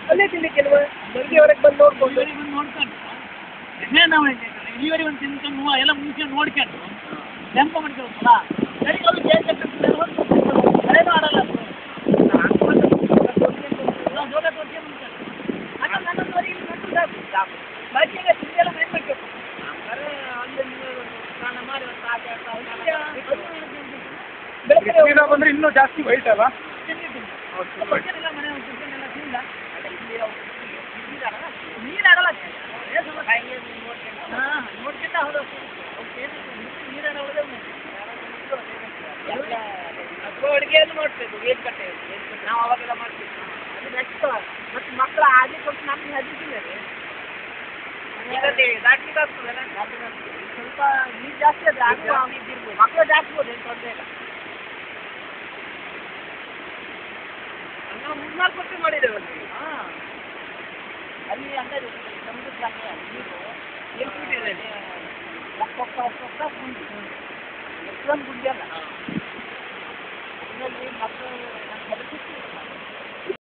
ಅಲ್ಲೇ ತಿನ್ಲಿಕ್ಕಿಲ್ವ ಬೆಳಗ್ಗೆವರೆಗೆ ಬಂದು ನೋಡ್ಕೊಂಡು ಬಂದು ನೋಡ್ಕೊಂಡು ನಾವು ಇಲ್ಲಿವರೆಗೆ ಒಂದು ತಿನ್ಕೊಂಡು ಎಲ್ಲ ಮುಂಚೆ ನೋಡ್ಕೊಂಡು ನೆನಪು ಮಾಡ್ಕೊಳ್ತಲ್ಲ ಸರಿ ಅದು ಹಳೇದು ಆಡಲ್ಲ ಜೋಗ ತೋರಿಸಿ ಬಾಕಿಗೆ ತಿಂದೆಲ್ಲ ಮೈನ್ ಮಾಡ್ಬೇಕು ಬೆಳಗ್ಗೆ ಬಂದರೆ ಇನ್ನೂ ಜಾಸ್ತಿ ವೈಟ್ ಅಲ್ಲ ನೀರಾಗಲ್ಲ ನೋಡ್ಕಿಂತ ಹೌದು ಅಡುಗೆಯನ್ನು ನೋಡ್ಬೇಕು ವೇಟ್ ಕಟ್ಟೆ ನಾವು ಅವಾಗೆಲ್ಲ ಮಾಡ್ತೀವಿ ಅದು ನೆಕ್ಸ್ಟ್ ಮತ್ತು ಮಕ್ಕಳು ಹಾಗೆ ಕೊಟ್ಟು ನಮ್ಗೆ ಹದಿಸಿಲ್ಲ ದಾಟ್ಲಿಕ್ಕೆ ಆಗ್ತದಲ್ಲ ಸ್ವಲ್ಪ ನೀರು ಜಾಸ್ತಿ ಆದರೆ ಆಗುವ ಇದ್ದಿರ್ಬೋದು ಮಕ್ಕಳು ಜಾಸ್ತಿ ಬೋದು ಏನು ತೊಂದರೆ ಇಲ್ಲ ನಾವು 3-4 ವರ್ಷ ಮಾಡಿದ್ದೇವೆ ಅಲ್ಲಿ ಅಲ್ಲಿ ಅಂದರೆ ಸಮುದ್ರ ನೀರು ಎಲ್ಬಿಟ್ಟಿದೆ ಗುಂಡಿ ಎಷ್ಟೊಂದು ಗುಂಡಿ ಅಲ್ಲ